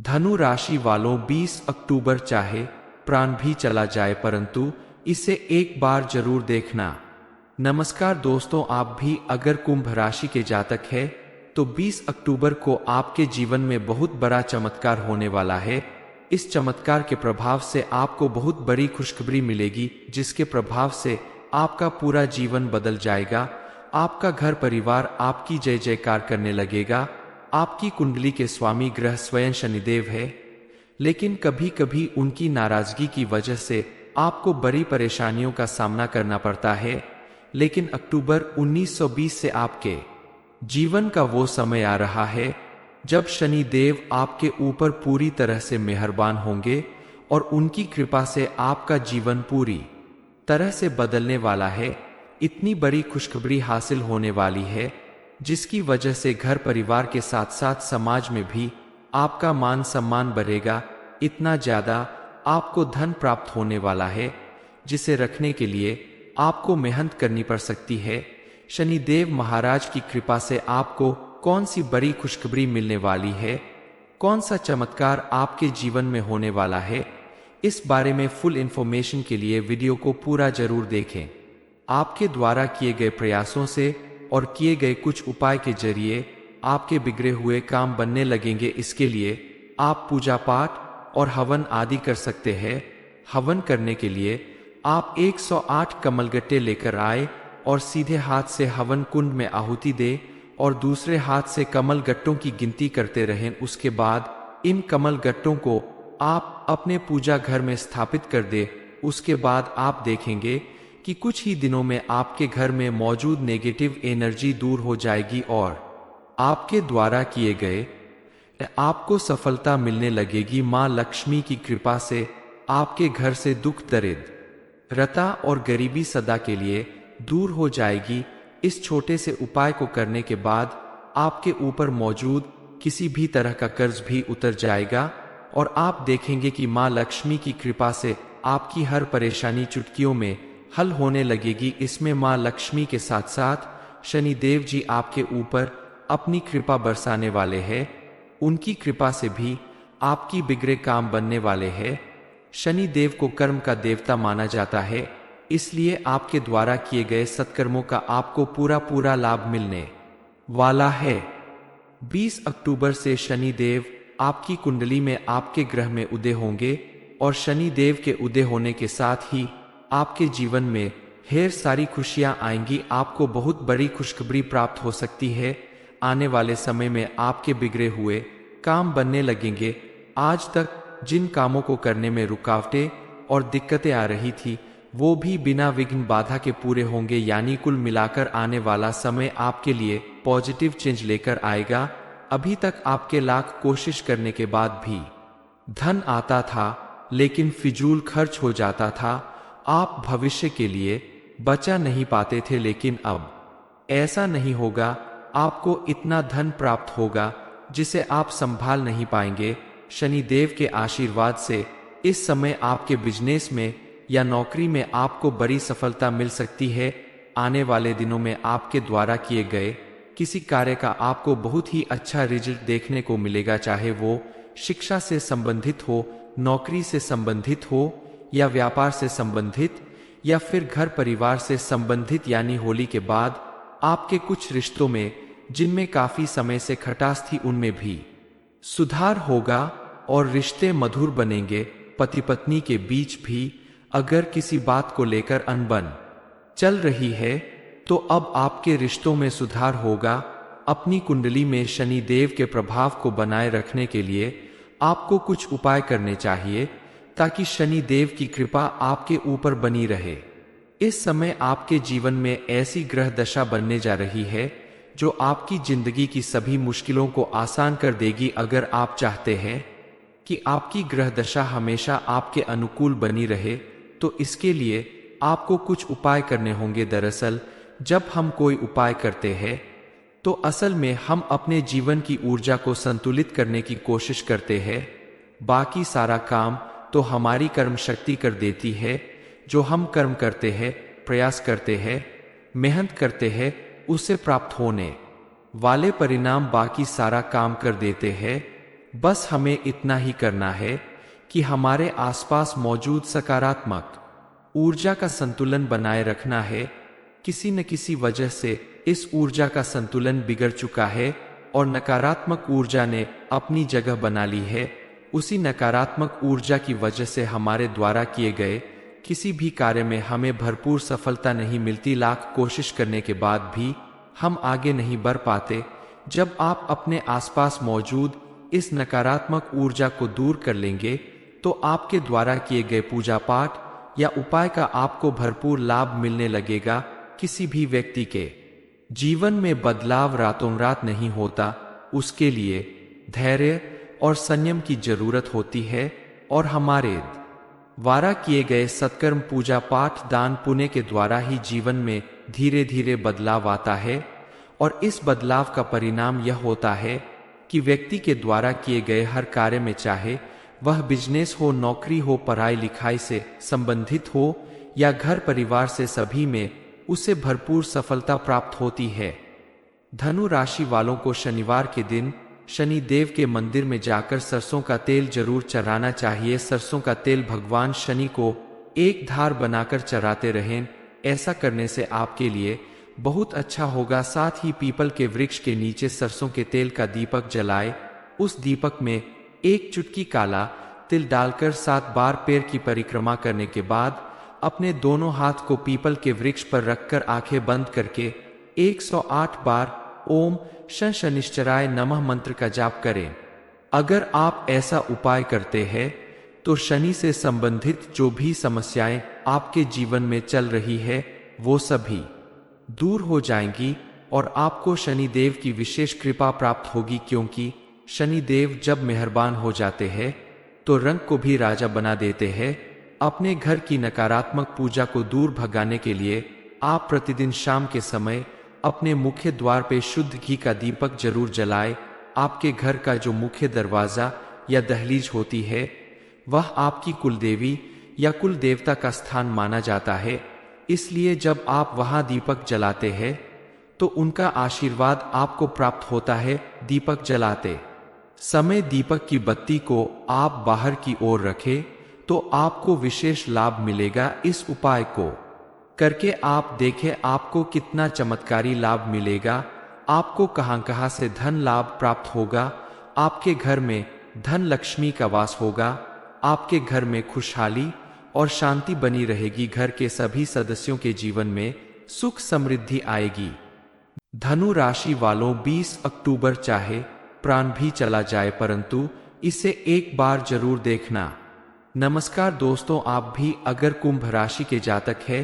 धनु राशि वालों 20 अक्टूबर चाहे प्राण भी चला जाए परंतु इसे एक बार जरूर देखना। नमस्कार दोस्तों, आप भी अगर कुंभ राशि के जातक है तो 20 अक्टूबर को आपके जीवन में बहुत बड़ा चमत्कार होने वाला है। इस चमत्कार के प्रभाव से आपको बहुत बड़ी खुशखबरी मिलेगी, जिसके प्रभाव से आपका पूरा जीवन बदल जाएगा। आपका घर परिवार आपकी जय जयकार करने लगेगा। आपकी कुंडली के स्वामी ग्रह स्वयं शनिदेव है, लेकिन कभी कभी उनकी नाराजगी की वजह से आपको बड़ी परेशानियों का सामना करना पड़ता है। लेकिन अक्टूबर 1920 से आपके जीवन का वो समय आ रहा है जब शनि देव आपके ऊपर पूरी तरह से मेहरबान होंगे और उनकी कृपा से आपका जीवन पूरी तरह से बदलने वाला है। इतनी बड़ी खुशखबरी हासिल होने वाली है जिसकी वजह से घर परिवार के साथ साथ समाज में भी आपका मान सम्मान बढ़ेगा। इतना ज्यादा आपको धन प्राप्त होने वाला है जिसे रखने के लिए आपको मेहनत करनी पड़ सकती है। शनिदेव महाराज की कृपा से आपको कौन सी बड़ी खुशखबरी मिलने वाली है, कौन सा चमत्कार आपके जीवन में होने वाला है, इस बारे में फुल इंफॉर्मेशन के लिए वीडियो को पूरा जरूर देखें। आपके द्वारा किए गए प्रयासों से और किए गए कुछ उपाय के जरिए आपके बिगड़े हुए काम बनने लगेंगे। इसके लिए आप पूजा पाठ और हवन आदि कर सकते हैं। हवन करने के लिए आप 108 कमलगट्टे लेकर आए और सीधे हाथ से हवन कुंड में आहुति दे और दूसरे हाथ से कमल गट्टों की गिनती करते रहें। उसके बाद इन कमल गट्टों को आप अपने पूजा घर में स्थापित कर दे। उसके बाद आप देखेंगे कि कुछ ही दिनों में आपके घर में मौजूद नेगेटिव एनर्जी दूर हो जाएगी और आपके द्वारा किए गए आपको सफलता मिलने लगेगी। माँ लक्ष्मी की कृपा से आपके घर से दुख दरिद्रता और गरीबी सदा के लिए दूर हो जाएगी। इस छोटे से उपाय को करने के बाद आपके ऊपर मौजूद किसी भी तरह का कर्ज भी उतर जाएगा और आप देखेंगे कि माँ लक्ष्मी की कृपा से आपकी हर परेशानी चुटकियों में हल होने लगेगी। इसमें माँ लक्ष्मी के साथ साथ शनिदेव जी आपके ऊपर अपनी कृपा बरसाने वाले हैं। उनकी कृपा से भी आपकी बिगड़े काम बनने वाले हैं। शनिदेव को कर्म का देवता माना जाता है, इसलिए आपके द्वारा किए गए सत्कर्मों का आपको पूरा लाभ मिलने वाला है। 20 अक्टूबर से शनिदेव आपकी कुंडली में आपके ग्रह में उदय होंगे और शनिदेव के उदय होने के साथ ही आपके जीवन में ढेर सारी खुशियां आएंगी। आपको बहुत बड़ी खुशखबरी प्राप्त हो सकती है। आने वाले समय में आपके बिगड़े हुए काम बनने लगेंगे। आज तक जिन कामों को करने में रुकावटें और दिक्कतें आ रही थी वो भी बिना विघ्न बाधा के पूरे होंगे। यानी कुल मिलाकर आने वाला समय आपके लिए पॉजिटिव चेंज लेकर आएगा। अभी तक आपके लाख कोशिश करने के बाद भी धन आता था लेकिन फिजूल खर्च हो जाता था। आप भविष्य के लिए बचा नहीं पाते थे, लेकिन अब ऐसा नहीं होगा। आपको इतना धन प्राप्त होगा जिसे आप संभाल नहीं पाएंगे। शनिदेव के आशीर्वाद से इस समय आपके बिजनेस में या नौकरी में आपको बड़ी सफलता मिल सकती है। आने वाले दिनों में आपके द्वारा किए गए किसी कार्य का आपको बहुत ही अच्छा रिजल्ट देखने को मिलेगा, चाहे वो शिक्षा से संबंधित हो, नौकरी से संबंधित हो या व्यापार से संबंधित या फिर घर परिवार से संबंधित। यानी होली के बाद आपके कुछ रिश्तों में जिनमें काफी समय से खटास थी उनमें भी सुधार होगा और रिश्ते मधुर बनेंगे। पति पत्नी के बीच भी अगर किसी बात को लेकर अनबन चल रही है तो अब आपके रिश्तों में सुधार होगा। अपनी कुंडली में शनि देव के प्रभाव को बनाए रखने के लिए आपको कुछ उपाय करने चाहिए ताकि शनि देव की कृपा आपके ऊपर बनी रहे। इस समय आपके जीवन में ऐसी ग्रह दशा बनने जा रही है जो आपकी जिंदगी की सभी मुश्किलों को आसान कर देगी। अगर आप चाहते हैं कि आपकी ग्रह दशा हमेशा आपके अनुकूल बनी रहे तो इसके लिए आपको कुछ उपाय करने होंगे। दरअसल जब हम कोई उपाय करते हैं तो असल में हम अपने जीवन की ऊर्जा को संतुलित करने की कोशिश करते हैं। बाकी सारा काम तो हमारी कर्म शक्ति कर देती है। जो हम कर्म करते हैं, प्रयास करते हैं, मेहनत करते हैं, उससे प्राप्त होने वाले परिणाम बाकी सारा काम कर देते हैं। बस हमें इतना ही करना है कि हमारे आसपास मौजूद सकारात्मक ऊर्जा का संतुलन बनाए रखना है। किसी न किसी वजह से इस ऊर्जा का संतुलन बिगड़ चुका है और नकारात्मक ऊर्जा ने अपनी जगह बना ली है। उसी नकारात्मक ऊर्जा की वजह से हमारे द्वारा किए गए किसी भी कार्य में हमें भरपूर सफलता नहीं मिलती। लाख कोशिश करने के बाद भी हम आगे नहीं बढ़ पाते। जब आप अपने आसपास मौजूद इस नकारात्मक ऊर्जा को दूर कर लेंगे तो आपके द्वारा किए गए पूजा पाठ या उपाय का आपको भरपूर लाभ मिलने लगेगा। किसी भी व्यक्ति के जीवन में बदलाव रातों रात नहीं होता, उसके लिए धैर्य और संयम की जरूरत होती है। और हमारे द्वारा किए गए सत्कर्म, पूजा पाठ, दान पुण्य के द्वारा ही जीवन में धीरे धीरे बदलाव आता है। और इस बदलाव का परिणाम यह होता है कि व्यक्ति के द्वारा किए गए हर कार्य में, चाहे वह बिजनेस हो, नौकरी हो, पढ़ाई लिखाई से संबंधित हो या घर परिवार से, सभी में उसे भरपूर सफलता प्राप्त होती है। धनु राशि वालों को शनिवार के दिन शनि देव के मंदिर में जाकर सरसों का तेल जरूर चढ़ाना चाहिए। सरसों का तेल भगवान शनि को एक धार बनाकर चढ़ाते रहें। ऐसा करने से आपके लिए बहुत अच्छा होगा। साथ ही पीपल के वृक्ष के नीचे सरसों के तेल का दीपक जलाए। उस दीपक में एक चुटकी काला तिल डालकर 7 बार पैर की परिक्रमा करने के बाद अपने दोनों हाथ को पीपल के वृक्ष पर रखकर आंखें बंद करके 108 बार ओम शनिश्चराय नमः मंत्र का जाप करें। अगर आप ऐसा उपाय करते हैं तो शनि से संबंधित जो भी समस्याएं आपके जीवन में चल रही है वो सभी दूर हो जाएंगी और आपको शनि देव की विशेष कृपा प्राप्त होगी। क्योंकि शनि देव जब मेहरबान हो जाते हैं तो रंग को भी राजा बना देते हैं। अपने घर की नकारात्मक पूजा को दूर भगाने के लिए आप प्रतिदिन शाम के समय अपने मुख्य द्वार पे शुद्ध घी का दीपक जरूर जलाएं। आपके घर का जो मुख्य दरवाजा या दहलीज होती है वह आपकी कुलदेवी या कुल देवता का स्थान माना जाता है। इसलिए जब आप वहां दीपक जलाते हैं तो उनका आशीर्वाद आपको प्राप्त होता है। दीपक जलाते समय दीपक की बत्ती को आप बाहर की ओर रखें तो आपको विशेष लाभ मिलेगा। इस उपाय को करके आप देखें आपको कितना चमत्कारी लाभ मिलेगा। आपको कहां से धन लाभ प्राप्त होगा। आपके घर में धन लक्ष्मी का वास होगा। आपके घर में खुशहाली और शांति बनी रहेगी। घर के सभी सदस्यों के जीवन में सुख समृद्धि आएगी। धनु राशि वालों 20 अक्टूबर चाहे प्राण भी चला जाए परंतु इसे एक बार जरूर देखना। नमस्कार दोस्तों, आप भी अगर कुंभ राशि के जातक है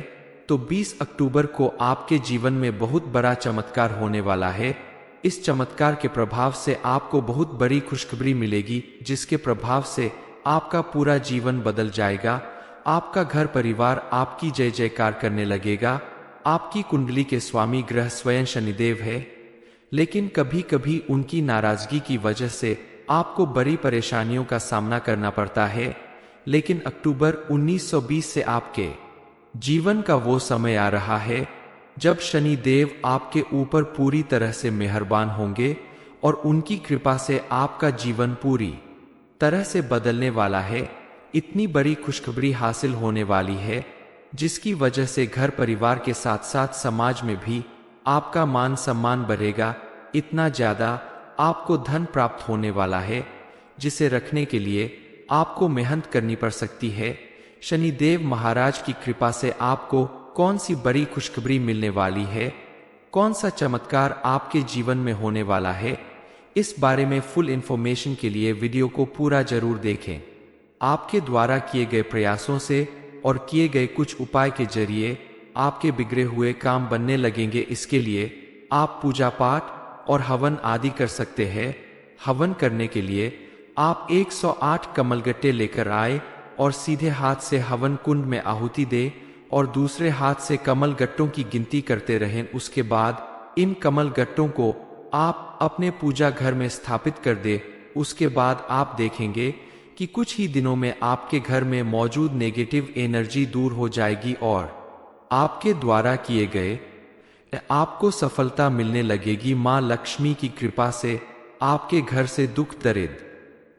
तो 20 अक्टूबर को आपके जीवन में बहुत बड़ा चमत्कार होने वाला है। इस चमत्कार के प्रभाव से आपको बहुत बड़ी खुशखबरी मिलेगी, जिसके प्रभाव से आपका पूरा जीवन बदल जाएगा। आपका घर परिवार आपकी जय जयकार करने लगेगा। आपकी कुंडली के स्वामी ग्रह स्वयं शनिदेव है, लेकिन कभी कभी उनकी नाराजगी की वजह से आपको बड़ी परेशानियों का सामना करना पड़ता है। लेकिन अक्टूबर 1920 से आपके जीवन का वो समय आ रहा है जब शनि देव आपके ऊपर पूरी तरह से मेहरबान होंगे और उनकी कृपा से आपका जीवन पूरी तरह से बदलने वाला है। इतनी बड़ी खुशखबरी हासिल होने वाली है जिसकी वजह से घर परिवार के साथ साथ समाज में भी आपका मान सम्मान बढ़ेगा। इतना ज्यादा आपको धन प्राप्त होने वाला है जिसे रखने के लिए आपको मेहनत करनी पड़ सकती है। शनिदेव महाराज की कृपा से आपको कौन सी बड़ी खुशखबरी मिलने वाली है, कौन सा चमत्कार आपके जीवन में होने वाला है, इस बारे में फुल इंफॉर्मेशन के लिए वीडियो को पूरा जरूर देखें। आपके द्वारा किए गए प्रयासों से और किए गए कुछ उपाय के जरिए आपके बिगड़े हुए काम बनने लगेंगे। इसके लिए आप पूजा पाठ और हवन आदि कर सकते हैं। हवन करने के लिए आप 108 कमलगट्टे लेकर आए और सीधे हाथ से हवन कुंड में आहुति दे और दूसरे हाथ से कमल गट्टों की गिनती करते रहें। उसके बाद इन कमल गट्टों को आप अपने पूजा घर में स्थापित कर दे। उसके बाद आप देखेंगे कि कुछ ही दिनों में आपके घर में मौजूद नेगेटिव एनर्जी दूर हो जाएगी और आपके द्वारा किए गए आपको सफलता मिलने लगेगी। मां लक्ष्मी की कृपा से आपके घर से दुख दरिद्र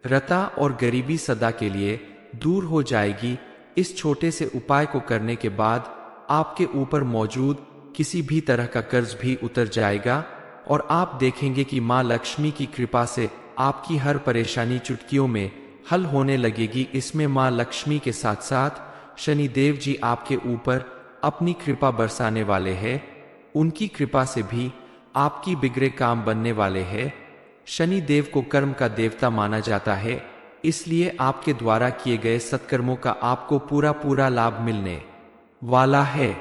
रता और गरीबी सदा के लिए दूर हो जाएगी। इस छोटे से उपाय को करने के बाद आपके ऊपर मौजूद किसी भी तरह का कर्ज भी उतर जाएगा और आप देखेंगे कि माँ लक्ष्मी की कृपा से आपकी हर परेशानी चुटकियों में हल होने लगेगी। इसमें माँ लक्ष्मी के साथ साथ शनिदेव जी आपके ऊपर अपनी कृपा बरसाने वाले हैं। उनकी कृपा से भी आपकी बिगड़े काम बनने वाले हैं। शनिदेव को कर्म का देवता माना जाता है, इसलिए आपके द्वारा किए गए सत्कर्मों का आपको पूरा लाभ मिलने वाला है।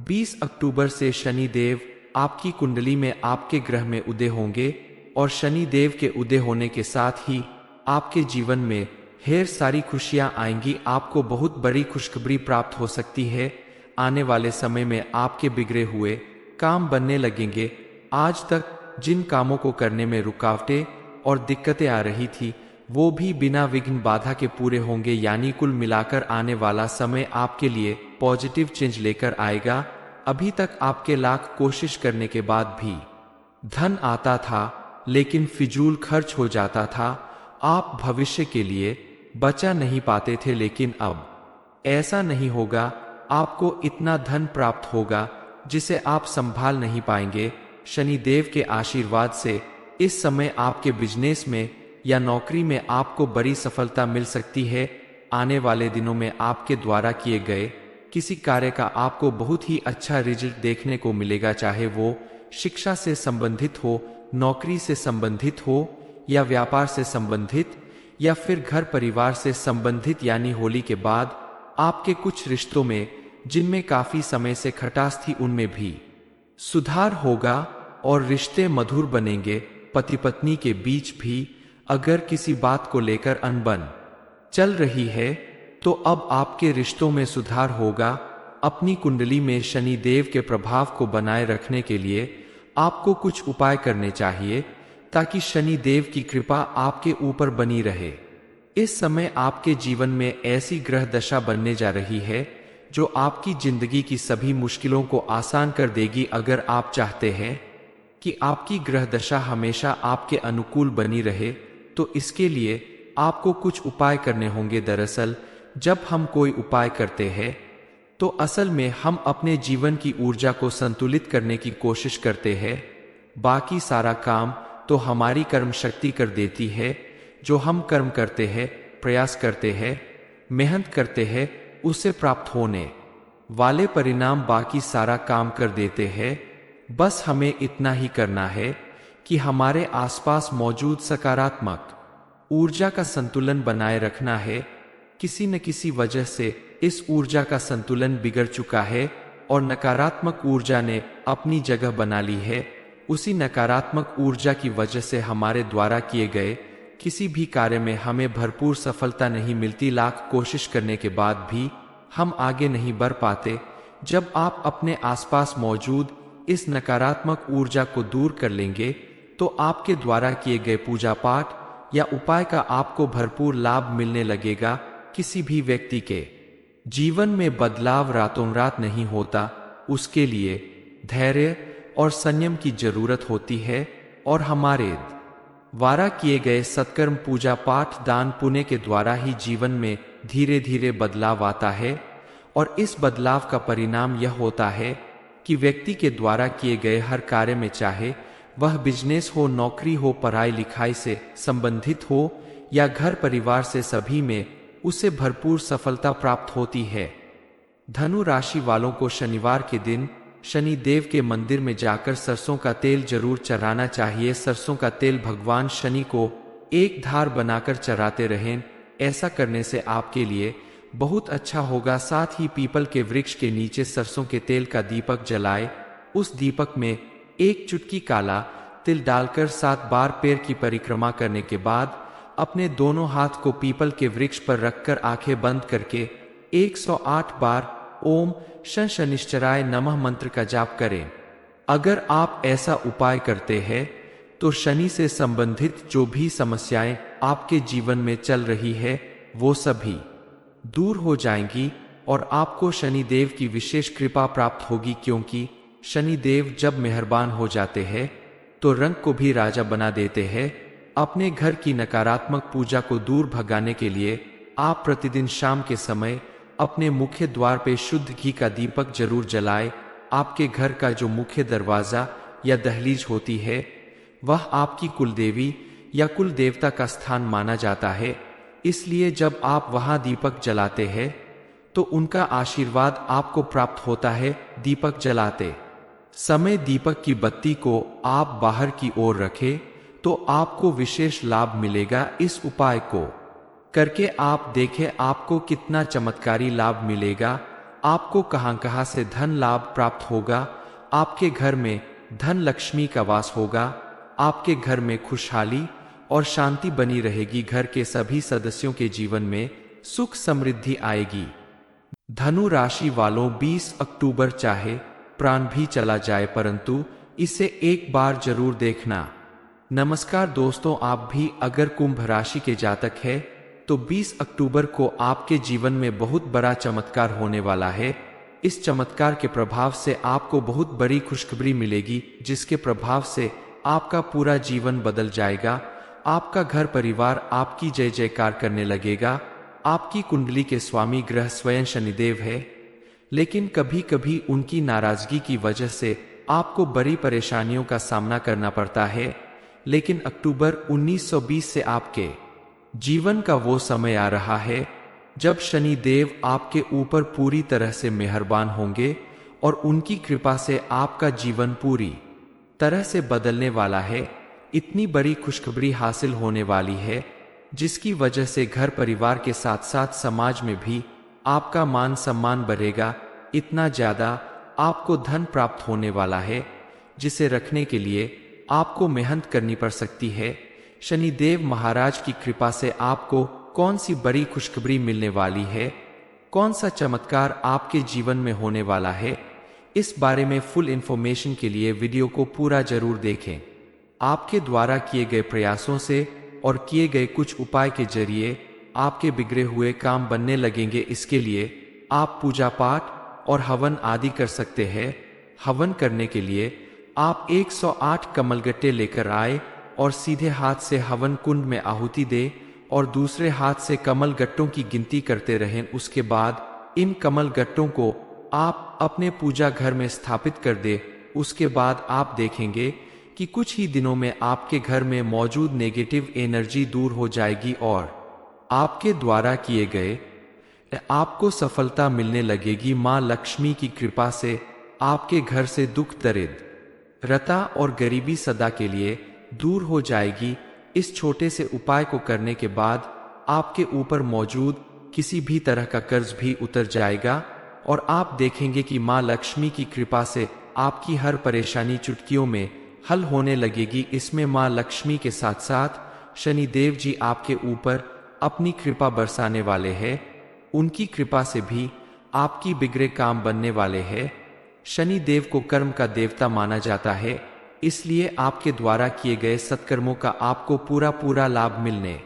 20 अक्टूबर से शनिदेव आपकी कुंडली में आपके ग्रह में उदय होंगे और शनिदेव के उदय होने के साथ ही आपके जीवन में ढेर सारी खुशियां आएंगी। आपको बहुत बड़ी खुशखबरी प्राप्त हो सकती है। आने वाले समय में आपके बिगड़े हुए काम बनने लगेंगे। आज तक जिन कामों को करने में रुकावटें और दिक्कतें आ रही थी, वो भी बिना विघ्न बाधा के पूरे होंगे। यानी कुल मिलाकर आने वाला समय आपके लिए पॉजिटिव चेंज लेकर आएगा। अभी तक आपके लाख कोशिश करने के बाद भी धन आता था, लेकिन फिजूल खर्च हो जाता था। आप भविष्य के लिए बचा नहीं पाते थे, लेकिन अब ऐसा नहीं होगा। आपको इतना धन प्राप्त होगा जिसे आप संभाल नहीं पाएंगे। शनिदेव के आशीर्वाद से इस समय आपके बिजनेस में या नौकरी में आपको बड़ी सफलता मिल सकती है। आने वाले दिनों में आपके द्वारा किए गए किसी कार्य का आपको बहुत ही अच्छा रिजल्ट देखने को मिलेगा, चाहे वो शिक्षा से संबंधित हो, नौकरी से संबंधित हो या व्यापार से संबंधित या फिर घर परिवार से संबंधित। यानी होली के बाद आपके कुछ रिश्तों में जिनमें काफी समय से खटास थी, उनमें भी सुधार होगा और रिश्ते मधुर बनेंगे। पति पत्नी के बीच भी अगर किसी बात को लेकर अनबन चल रही है तो अब आपके रिश्तों में सुधार होगा। अपनी कुंडली में शनिदेव के प्रभाव को बनाए रखने के लिए आपको कुछ उपाय करने चाहिए ताकि शनिदेव की कृपा आपके ऊपर बनी रहे। इस समय आपके जीवन में ऐसी ग्रह दशा बनने जा रही है जो आपकी जिंदगी की सभी मुश्किलों को आसान कर देगी। अगर आप चाहते हैं कि आपकी ग्रह दशा हमेशा आपके अनुकूल बनी रहे तो इसके लिए आपको कुछ उपाय करने होंगे। दरअसल जब हम कोई उपाय करते हैं तो असल में हम अपने जीवन की ऊर्जा को संतुलित करने की कोशिश करते हैं। बाकी सारा काम तो हमारी कर्म शक्ति कर देती है। जो हम कर्म करते हैं, प्रयास करते हैं, मेहनत करते हैं, उससे प्राप्त होने वाले परिणाम बाकी सारा काम कर देते हैं। बस हमें इतना ही करना है कि हमारे आसपास मौजूद सकारात्मक ऊर्जा का संतुलन बनाए रखना है। किसी न किसी वजह से इस ऊर्जा का संतुलन बिगड़ चुका है और नकारात्मक ऊर्जा ने अपनी जगह बना ली है। उसी नकारात्मक ऊर्जा की वजह से हमारे द्वारा किए गए किसी भी कार्य में हमें भरपूर सफलता नहीं मिलती। लाख कोशिश करने के बाद भी हम आगे नहीं बढ़ पाते। जब आप अपने आसपास मौजूद इस नकारात्मक ऊर्जा को दूर कर लेंगे तो आपके द्वारा किए गए पूजा पाठ या उपाय का आपको भरपूर लाभ मिलने लगेगा। किसी भी व्यक्ति के जीवन में बदलाव रातों रात नहीं होता, उसके लिए धैर्य और संयम की जरूरत होती है। और हमारे द्वारा किए गए सत्कर्म, पूजा पाठ, दान पुण्य के द्वारा ही जीवन में धीरे धीरे बदलाव आता है। और इस बदलाव का परिणाम यह होता है कि व्यक्ति के द्वारा किए गए हर कार्य में, चाहे वह बिजनेस हो, नौकरी हो, पढ़ाई लिखाई से संबंधित हो या घर परिवार से, सभी में उसे भरपूर सफलता प्राप्त होती है। धनु राशि वालों को शनिवार के दिन शनि देव के मंदिर में जाकर सरसों का तेल जरूर चढ़ाना चाहिए। सरसों का तेल भगवान शनि को एक धार बनाकर चढ़ाते रहें। ऐसा करने से आपके लिए बहुत अच्छा होगा। साथ ही पीपल के वृक्ष के नीचे सरसों के तेल का दीपक जलाए। उस दीपक में एक चुटकी काला तिल डालकर 7 बार पैर की परिक्रमा करने के बाद अपने दोनों हाथ को पीपल के वृक्ष पर रखकर आंखें बंद करके 108 बार ओम शं शनिश्चराय नमः मंत्र का जाप करें। अगर आप ऐसा उपाय करते हैं तो शनि से संबंधित जो भी समस्याएं आपके जीवन में चल रही है वो सभी दूर हो जाएंगी और आपको शनिदेव की विशेष कृपा प्राप्त होगी। क्योंकि शनिदेव जब मेहरबान हो जाते हैं तो रंग को भी राजा बना देते हैं। अपने घर की नकारात्मक पूजा को दूर भगाने के लिए आप प्रतिदिन शाम के समय अपने मुख्य द्वार पे शुद्ध घी का दीपक जरूर जलाएं। आपके घर का जो मुख्य दरवाजा या दहलीज होती है वह आपकी कुलदेवी या कुल देवता का स्थान माना जाता है, इसलिए जब आप वहां दीपक जलाते हैं तो उनका आशीर्वाद आपको प्राप्त होता है। दीपक जलाते समय दीपक की बत्ती को आप बाहर की ओर रखें तो आपको विशेष लाभ मिलेगा। इस उपाय को करके आप देखें आपको कितना चमत्कारी लाभ मिलेगा। आपको कहां से धन लाभ प्राप्त होगा। आपके घर में धन लक्ष्मी का वास होगा। आपके घर में खुशहाली और शांति बनी रहेगी। घर के सभी सदस्यों के जीवन में सुख समृद्धि आएगी। धनु राशि वालों 20 अक्टूबर चाहे प्राण भी चला जाए परंतु इसे एक बार जरूर देखना। नमस्कार दोस्तों, आप भी अगर कुंभ राशि के जातक है तो 20 अक्टूबर को आपके जीवन में बहुत बड़ा चमत्कार होने वाला है। इस चमत्कार के प्रभाव से आपको बहुत बड़ी खुशखबरी मिलेगी, जिसके प्रभाव से आपका पूरा जीवन बदल जाएगा। आपका घर परिवार आपकी जय जयकार करने लगेगा। आपकी कुंडली के स्वामी ग्रह स्वयं शनिदेव है, लेकिन कभी कभी उनकी नाराजगी की वजह से आपको बड़ी परेशानियों का सामना करना पड़ता है। लेकिन अक्टूबर 1920 से आपके जीवन का वो समय आ रहा है जब शनि देव आपके ऊपर पूरी तरह से मेहरबान होंगे और उनकी कृपा से आपका जीवन पूरी तरह से बदलने वाला है। इतनी बड़ी खुशखबरी हासिल होने वाली है जिसकी वजह से घर परिवार के साथ साथ समाज में भी आपका मान सम्मान बढ़ेगा। इतना ज्यादा आपको धन प्राप्त होने वाला है जिसे रखने के लिए आपको मेहनत करनी पड़ सकती है। शनिदेव महाराज की कृपा से आपको कौन सी बड़ी खुशखबरी मिलने वाली है, कौन सा चमत्कार आपके जीवन में होने वाला है, इस बारे में फुल इंफॉर्मेशन के लिए वीडियो को पूरा जरूर देखें। आपके द्वारा किए गए प्रयासों से और किए गए कुछ उपाय के जरिए आपके बिगड़े हुए काम बनने लगेंगे। इसके लिए आप पूजा पाठ और हवन आदि कर सकते हैं। हवन करने के लिए आप 108 कमलगट्टे लेकर आए और सीधे हाथ से हवन कुंड में आहुति दे और दूसरे हाथ से कमल गट्टों की गिनती करते रहें। उसके बाद इन कमल गट्टों को आप अपने पूजा घर में स्थापित कर दे। उसके बाद आप देखेंगे कि कुछ ही दिनों में आपके घर में मौजूद नेगेटिव एनर्जी दूर हो जाएगी और आपके द्वारा किए गए आपको सफलता मिलने लगेगी। माँ लक्ष्मी की कृपा से आपके घर से दुख दरिद्रता और गरीबी सदा के लिए दूर हो जाएगी। इस छोटे से उपाय को करने के बाद आपके ऊपर मौजूद किसी भी तरह का कर्ज भी उतर जाएगा और आप देखेंगे कि माँ लक्ष्मी की कृपा से आपकी हर परेशानी चुटकियों में हल होने लगेगी। इसमें माँ लक्ष्मी के साथ साथ शनिदेव जी आपके ऊपर अपनी कृपा बरसाने वाले हैं। उनकी कृपा से भी आपकी बिगड़े काम बनने वाले हैं। शनिदेव को कर्म का देवता माना जाता है, इसलिए आपके द्वारा किए गए सत्कर्मों का आपको पूरा लाभ मिलने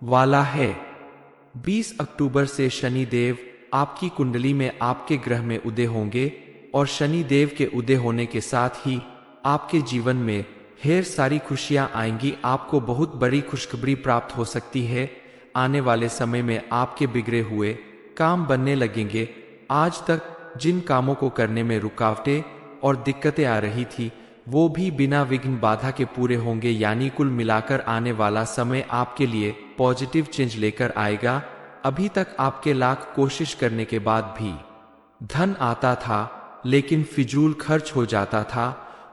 वाला है। 20 अक्टूबर से शनिदेव आपकी कुंडली में आपके ग्रह में उदय होंगे और शनिदेव के उदय होने के साथ ही आपके जीवन में ढेर सारी खुशियां आएंगी। आपको बहुत बड़ी खुशखबरी प्राप्त हो सकती है। आने वाले समय में आपके बिगड़े हुए काम बनने लगेंगे। आज तक जिन कामों को करने में रुकावटें और दिक्कतें आ रही थी वो भी बिना विघ्न बाधा के पूरे होंगे। यानी कुल मिलाकर आने वाला समय आपके लिए पॉजिटिव चेंज लेकर आएगा। अभी तक आपके लाख कोशिश करने के बाद भी धन आता था लेकिन फिजूल खर्च हो जाता था।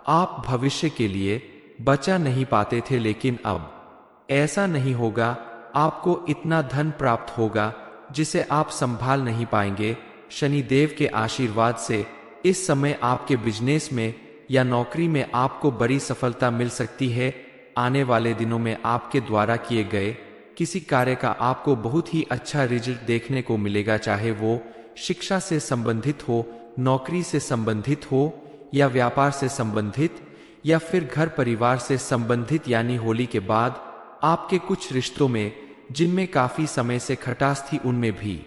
आप भविष्य के लिए बचा नहीं पाते थे, लेकिन अब ऐसा नहीं होगा। आपको इतना धन प्राप्त होगा जिसे आप संभाल नहीं पाएंगे। शनिदेव के आशीर्वाद से इस समय आपके बिजनेस में या नौकरी में आपको बड़ी सफलता मिल सकती है। आने वाले दिनों में आपके द्वारा किए गए किसी कार्य का आपको बहुत ही अच्छा रिजल्ट देखने को मिलेगा, चाहे वो शिक्षा से संबंधित हो, नौकरी से संबंधित हो या व्यापार से संबंधित या फिर घर परिवार से संबंधित। यानी होली के बाद आपके कुछ रिश्तों में जिनमें काफी समय से खटास थी उनमें भी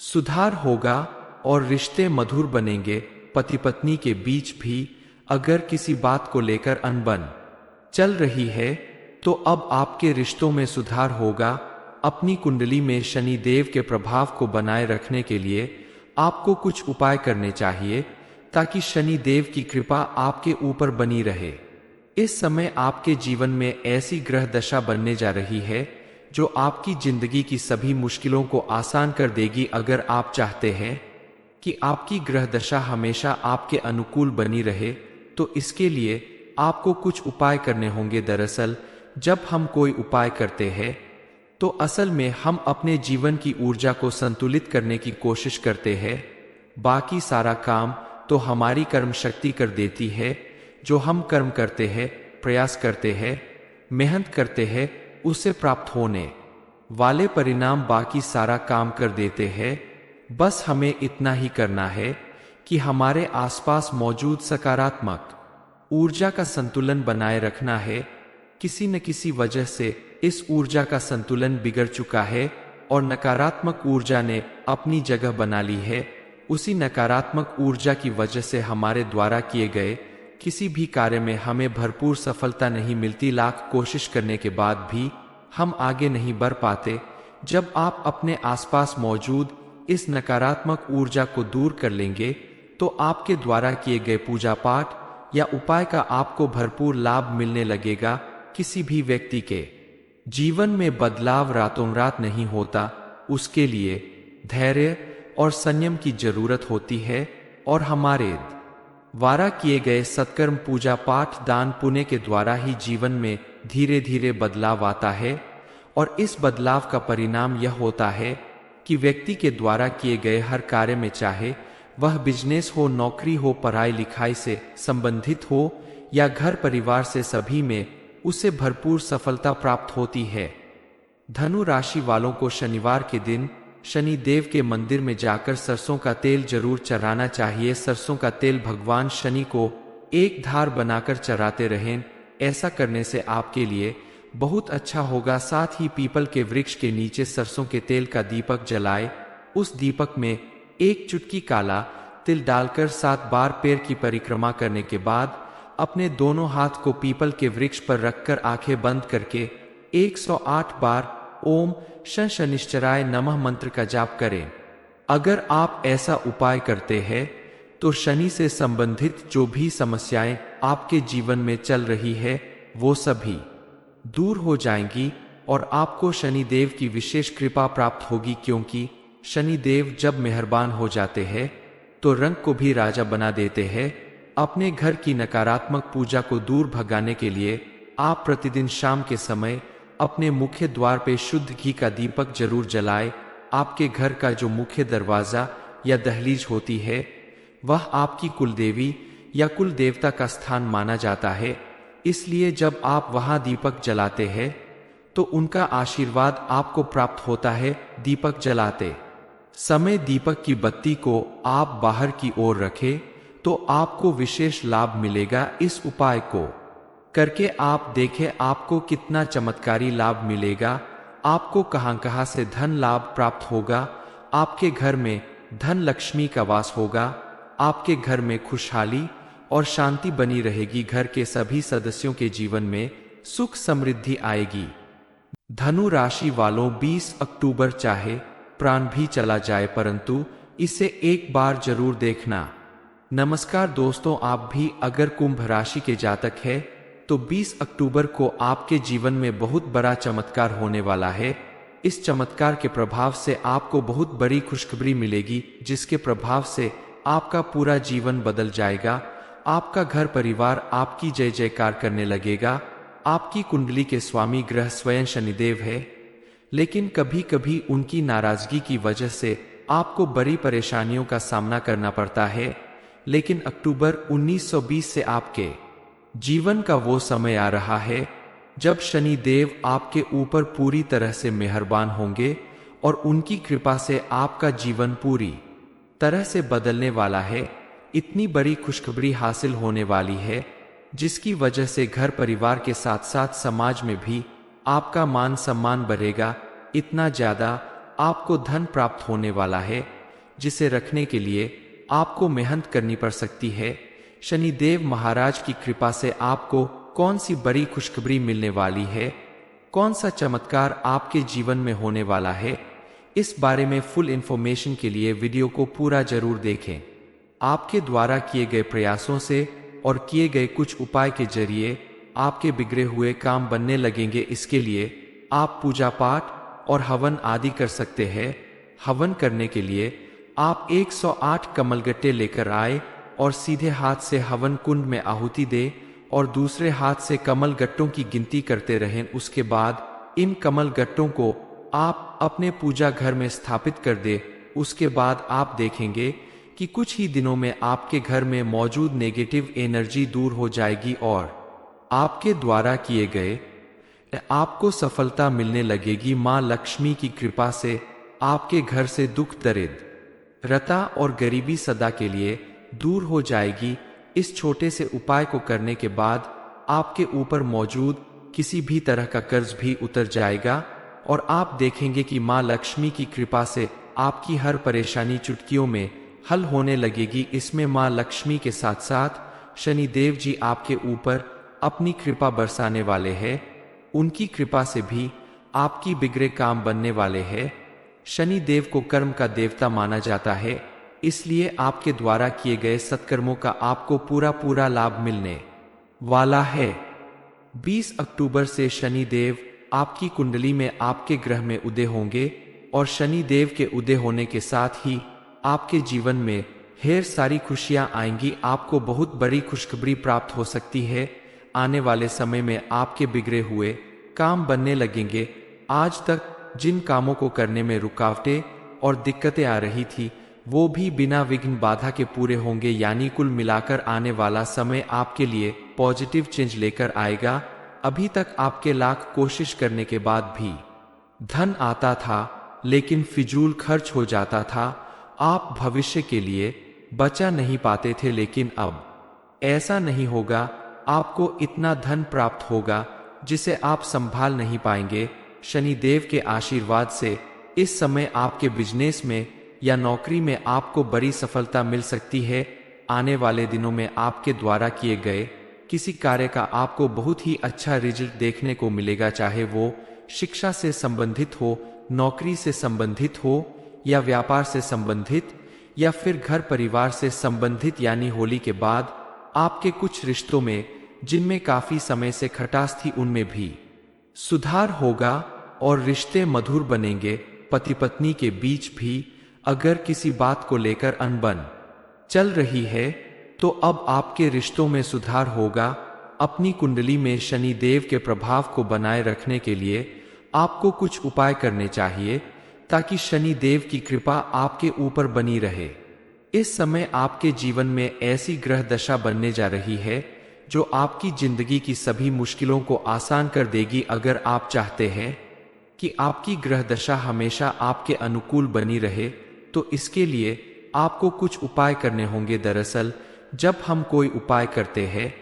सुधार होगा और रिश्ते मधुर बनेंगे। पति पत्नी के बीच भी अगर किसी बात को लेकर अनबन चल रही है तो अब आपके रिश्तों में सुधार होगा। अपनी कुंडली में शनि देव के प्रभाव को बनाए रखने के लिए आपको कुछ उपाय करने चाहिए ताकि शनि देव की कृपा आपके ऊपर बनी रहे। इस समय आपके जीवन में ऐसी ग्रह दशा बनने जा रही है जो आपकी जिंदगी की सभी मुश्किलों को आसान कर देगी। अगर आप चाहते हैं कि आपकी ग्रह दशा हमेशा आपके अनुकूल बनी रहे तो इसके लिए आपको कुछ उपाय करने होंगे। दरअसल जब हम कोई उपाय करते हैं तो असल में हम अपने जीवन की ऊर्जा को संतुलित करने की कोशिश करते हैं। बाकी सारा काम तो हमारी कर्म शक्ति कर देती है। जो हम कर्म करते हैं, प्रयास करते हैं, मेहनत करते हैं, उससे प्राप्त होने वाले परिणाम बाकी सारा काम कर देते हैं। बस हमें इतना ही करना है कि हमारे आसपास मौजूद सकारात्मक ऊर्जा का संतुलन बनाए रखना है। किसी न किसी वजह से इस ऊर्जा का संतुलन बिगड़ चुका है और नकारात्मक ऊर्जा ने अपनी जगह बना ली है। उसी नकारात्मक ऊर्जा की वजह से हमारे द्वारा किए गए किसी भी कार्य में हमें भरपूर सफलता नहीं मिलती। लाख कोशिश करने के बाद भी हम आगे नहीं बढ़ पाते। जब आप अपने आसपास मौजूद इस नकारात्मक ऊर्जा को दूर कर लेंगे तो आपके द्वारा किए गए पूजा पाठ या उपाय का आपको भरपूर लाभ मिलने लगेगा। किसी भी व्यक्ति के जीवन में बदलाव रातों रात नहीं होता, उसके लिए धैर्य और संयम की जरूरत होती है। और हमारे द्वारा किए गए सत्कर्म, पूजा पाठ, दान पुण्य के द्वारा ही जीवन में धीरे धीरे बदलाव आता है। और इस बदलाव का परिणाम यह होता है कि व्यक्ति के द्वारा किए गए हर कार्य में, चाहे वह बिजनेस हो, नौकरी हो, पढ़ाई लिखाई से संबंधित हो या घर परिवार से, सभी में उसे भरपूर सफलता प्राप्त होती है। धनु राशि वालों को शनिवार के दिन शनि देव के मंदिर में जाकर सरसों का तेल जरूर चढ़ाना चाहिए। सरसों का तेल भगवान शनि को एक धार बनाकर चढ़ाते रहें। ऐसा करने से आपके लिए बहुत अच्छा होगा। साथ ही पीपल के वृक्ष के नीचे सरसों के तेल का दीपक जलाए। उस दीपक में एक चुटकी काला तिल डालकर 7 बार पैर की परिक्रमा करने के बाद अपने दोनों हाथ को पीपल के वृक्ष पर रखकर आंखें बंद करके 108 बार ओम शं शनिश्चराय नमः मंत्र का जाप करें। अगर आप ऐसा उपाय करते हैं तो शनि से संबंधित जो भी समस्याएं आपके जीवन में चल रही है वो सभी दूर हो जाएंगी और आपको शनि देव की विशेष कृपा प्राप्त होगी। क्योंकि शनि देव जब मेहरबान हो जाते हैं तो रंग को भी राजा बना देते हैं। अपने घर की नकारात्मक पूजा को दूर भगाने के लिए आप प्रतिदिन शाम के समय अपने मुख्य द्वार पे शुद्ध घी का दीपक जरूर जलाएं। आपके घर का जो मुख्य दरवाजा या दहलीज होती है वह आपकी कुलदेवी या कुल देवता का स्थान माना जाता है। इसलिए जब आप वहां दीपक जलाते हैं तो उनका आशीर्वाद आपको प्राप्त होता है। दीपक जलाते समय दीपक की बत्ती को आप बाहर की ओर रखें तो आपको विशेष लाभ मिलेगा। इस उपाय को करके आप देखें आपको कितना चमत्कारी लाभ मिलेगा। आपको कहां से धन लाभ प्राप्त होगा। आपके घर में धन लक्ष्मी का वास होगा। आपके घर में खुशहाली और शांति बनी रहेगी। घर के सभी सदस्यों के जीवन में सुख समृद्धि आएगी। धनु राशि वालों 20 अक्टूबर चाहे प्राण भी चला जाए परंतु इसे एक बार जरूर देखना। नमस्कार दोस्तों, आप भी अगर कुंभ राशि के जातक है तो 20 अक्टूबर को आपके जीवन में बहुत बड़ा चमत्कार होने वाला है। इस चमत्कार के प्रभाव से आपको बहुत बड़ी खुशखबरी मिलेगी जिसके प्रभाव से आपका पूरा जीवन बदल जाएगा। आपका घर परिवार आपकी जय जयकार करने लगेगा। आपकी कुंडली के स्वामी ग्रह स्वयं शनिदेव है, लेकिन कभी कभी उनकी नाराजगी की वजह से आपको बड़ी परेशानियों का सामना करना पड़ता है। लेकिन अक्टूबर 1920 से आपके जीवन का वो समय आ रहा है जब शनि देव आपके ऊपर पूरी तरह से मेहरबान होंगे और उनकी कृपा से आपका जीवन पूरी तरह से बदलने वाला है। इतनी बड़ी खुशखबरी हासिल होने वाली है जिसकी वजह से घर परिवार के साथ साथ समाज में भी आपका मान सम्मान बढ़ेगा। इतना ज्यादा आपको धन प्राप्त होने वाला है जिसे रखने के लिए आपको मेहनत करनी पड़ सकती है। शनिदेव महाराज की कृपा से आपको कौन सी बड़ी खुशखबरी मिलने वाली है, कौन सा चमत्कार आपके जीवन में होने वाला है, इस बारे में फुल इंफॉर्मेशन के लिए वीडियो को पूरा जरूर देखें। आपके द्वारा किए गए प्रयासों से और किए गए कुछ उपाय के जरिए आपके बिगड़े हुए काम बनने लगेंगे। इसके लिए आप पूजा पाठ और हवन आदि कर सकते हैं। हवन करने के लिए आप 108 कमलगट्टे लेकर आए और सीधे हाथ से हवन कुंड में आहुति दें और दूसरे हाथ से कमल गट्टों की गिनती करते रहें। उसके बाद इन कमल गट्टों को आप अपने पूजा घर में स्थापित कर दे। उसके बाद आप देखेंगे कि कुछ ही दिनों में आपके घर में मौजूद नेगेटिव एनर्जी दूर हो जाएगी और आपके द्वारा किए गए आपको सफलता मिलने लगेगी। माँ लक्ष्मी की कृपा से आपके घर से दुख दरिद्रता और गरीबी सदा के लिए दूर हो जाएगी। इस छोटे से उपाय को करने के बाद आपके ऊपर मौजूद किसी भी तरह का कर्ज भी उतर जाएगा और आप देखेंगे कि माँ लक्ष्मी की कृपा से आपकी हर परेशानी चुटकियों में हल होने लगेगी। इसमें माँ लक्ष्मी के साथ साथ शनि देव जी आपके ऊपर अपनी कृपा बरसाने वाले हैं। उनकी कृपा से भी आपकी बिगड़े काम बनने वाले हैं। शनि देव को कर्म का देवता माना जाता है, इसलिए आपके द्वारा किए गए सत्कर्मों का आपको पूरा लाभ मिलने वाला है। 20 अक्टूबर से शनि देव आपकी कुंडली में आपके ग्रह में उदय होंगे और शनि देव के उदय होने के साथ ही आपके जीवन में ढेर सारी खुशियां आएंगी। आपको बहुत बड़ी खुशखबरी प्राप्त हो सकती है। आने वाले समय में आपके बिगड़े हुए काम बनने लगेंगे। आज तक जिन कामों को करने में रुकावटें और दिक्कतें आ रही थी वो भी बिना विघ्न बाधा के पूरे होंगे। यानी कुल मिलाकर आने वाला समय आपके लिए पॉजिटिव चेंज लेकर आएगा। अभी तक आपके लाख कोशिश करने के बाद भी धन आता था लेकिन फिजूल खर्च हो जाता था। आप भविष्य के लिए बचा नहीं पाते थे, लेकिन अब ऐसा नहीं होगा। आपको इतना धन प्राप्त होगा जिसे आप संभाल नहीं पाएंगे। शनि देव के आशीर्वाद से इस समय आपके बिजनेस में या नौकरी में आपको बड़ी सफलता मिल सकती है। आने वाले दिनों में आपके द्वारा किए गए किसी कार्य का आपको बहुत ही अच्छा रिजल्ट देखने को मिलेगा, चाहे वो शिक्षा से संबंधित हो, नौकरी से संबंधित हो या व्यापार से संबंधित या फिर घर परिवार से संबंधित। यानी होली के बाद आपके कुछ रिश्तों में जिनमें काफी समय से खटास थी उनमें भी सुधार होगा और रिश्ते मधुर बनेंगे। पति पत्नी के बीच भी अगर किसी बात को लेकर अनबन चल रही है तो अब आपके रिश्तों में सुधार होगा। अपनी कुंडली में शनि देव के प्रभाव को बनाए रखने के लिए आपको कुछ उपाय करने चाहिए ताकि शनि देव की कृपा आपके ऊपर बनी रहे। इस समय आपके जीवन में ऐसी ग्रह दशा बनने जा रही है जो आपकी जिंदगी की सभी मुश्किलों को आसान कर देगी। अगर आप चाहते हैं कि आपकी ग्रह दशा हमेशा आपके अनुकूल बनी रहे तो इसके लिए आपको कुछ उपाय करने होंगे। दरअसल जब हम कोई उपाय करते हैं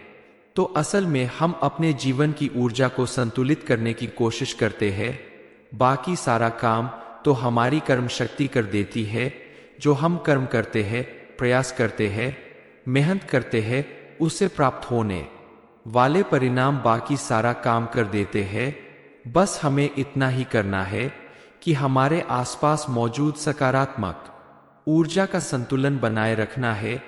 तो असल में हम अपने जीवन की ऊर्जा को संतुलित करने की कोशिश करते हैं। बाकी सारा काम तो हमारी कर्म शक्ति कर देती है। जो हम कर्म करते हैं, प्रयास करते हैं, मेहनत करते हैं, उससे प्राप्त होने वाले परिणाम बाकी सारा काम कर देते हैं। बस हमें इतना ही करना है कि हमारे आसपास मौजूद सकारात्मक ऊर्जा का संतुलन बनाए रखना है।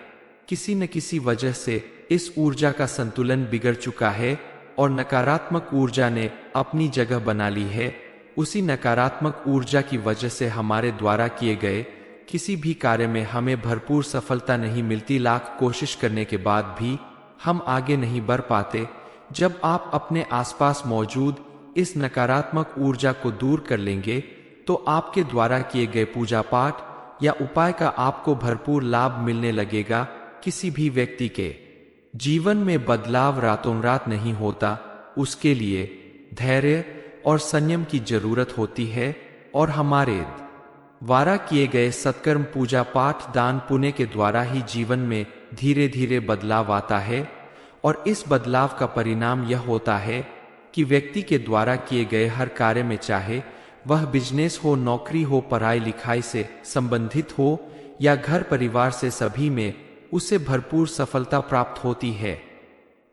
किसी न किसी वजह से इस ऊर्जा का संतुलन बिगड़ चुका है और नकारात्मक ऊर्जा ने अपनी जगह बना ली है। उसी नकारात्मक ऊर्जा की वजह से हमारे द्वारा किए गए किसी भी कार्य में हमें भरपूर सफलता नहीं मिलती। लाख कोशिश करने के बाद भी हम आगे नहीं बढ़ पाते। जब आप अपने आसपास मौजूद इस नकारात्मक ऊर्जा को दूर कर लेंगे तो आपके द्वारा किए गए पूजा पाठ या उपाय का आपको भरपूर लाभ मिलने लगेगा। किसी भी व्यक्ति के जीवन में बदलाव रातों रात नहीं होता, उसके लिए धैर्य और संयम की जरूरत होती है। और हमारे द्वारा किए गए सत्कर्म, पूजा पाठ, दान पुण्य के द्वारा ही जीवन में धीरे धीरे बदलाव आता है। और इस बदलाव का परिणाम यह होता है कि व्यक्ति के द्वारा किए गए हर कार्य में, चाहे वह बिजनेस हो, नौकरी हो, पढ़ाई लिखाई से संबंधित हो या घर परिवार से, सभी में उसे भरपूर सफलता प्राप्त होती है।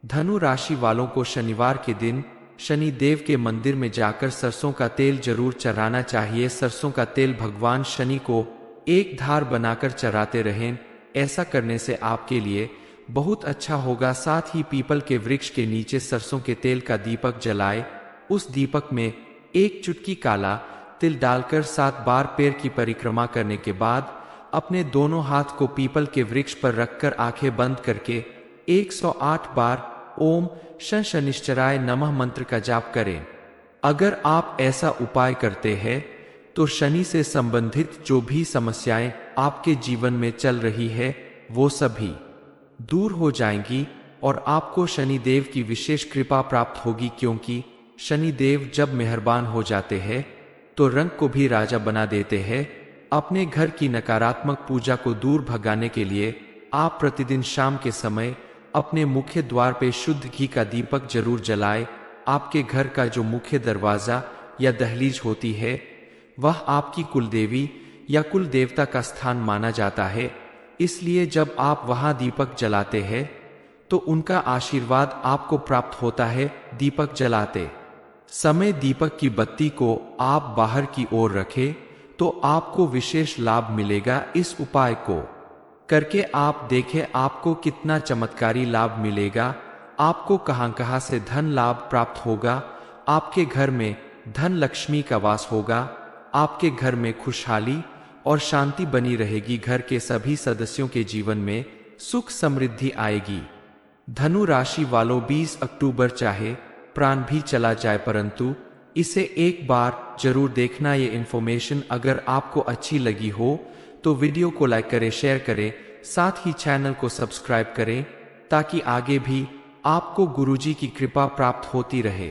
धनु राशि वालों को शनिवार के दिन शनि देव के मंदिर में जाकर सरसों का तेल जरूर चढ़ाना चाहिए। सरसों का तेल भगवान शनि को एक धार बनाकर चढ़ाते रहें। ऐसा करने से आपके लिए बहुत अच्छा होगा। साथ ही पीपल के वृक्ष के नीचे सरसों के तेल का दीपक जलाए। उस दीपक में एक चुटकी काला तिल डालकर 7 बार पैर की परिक्रमा करने के बाद अपने दोनों हाथ को पीपल के वृक्ष पर रखकर आंखें बंद करके 108 बार ओम शं शनिश्चराय नमः मंत्र का जाप करें। अगर आप ऐसा उपाय करते हैं तो शनि से संबंधित जो भी समस्याएं आपके जीवन में चल रही है वो सभी दूर हो जाएंगी और आपको शनि देव की विशेष कृपा प्राप्त होगी, क्योंकि शनि देव जब मेहरबान हो जाते हैं तो रंग को भी राजा बना देते हैं। अपने घर की नकारात्मक पूजा को दूर भगाने के लिए आप प्रतिदिन शाम के समय अपने मुख्य द्वार पे शुद्ध घी का दीपक जरूर जलाएं। आपके घर का जो मुख्य दरवाजा या दहलीज होती है वह आपकी कुलदेवी या कुल देवता का स्थान माना जाता है, इसलिए जब आप वहां दीपक जलाते हैं तो उनका आशीर्वाद आपको प्राप्त होता है। दीपक जलाते समय दीपक की बत्ती को आप बाहर की ओर रखें तो आपको विशेष लाभ मिलेगा। इस उपाय को करके आप देखें आपको कितना चमत्कारी लाभ मिलेगा। आपको कहां से धन लाभ प्राप्त होगा। आपके घर में धन लक्ष्मी का वास होगा। आपके घर में खुशहाली और शांति बनी रहेगी। घर के सभी सदस्यों के जीवन में सुख समृद्धि आएगी। धनु राशि वालों 20 अक्टूबर चाहे प्राण भी चला जाए परंतु इसे एक बार जरूर देखना। ये इन्फॉर्मेशन अगर आपको अच्छी लगी हो तो वीडियो को लाइक करें, शेयर करें, साथ ही चैनल को सब्सक्राइब करें ताकि आगे भी आपको गुरुजी की कृपा प्राप्त होती रहे।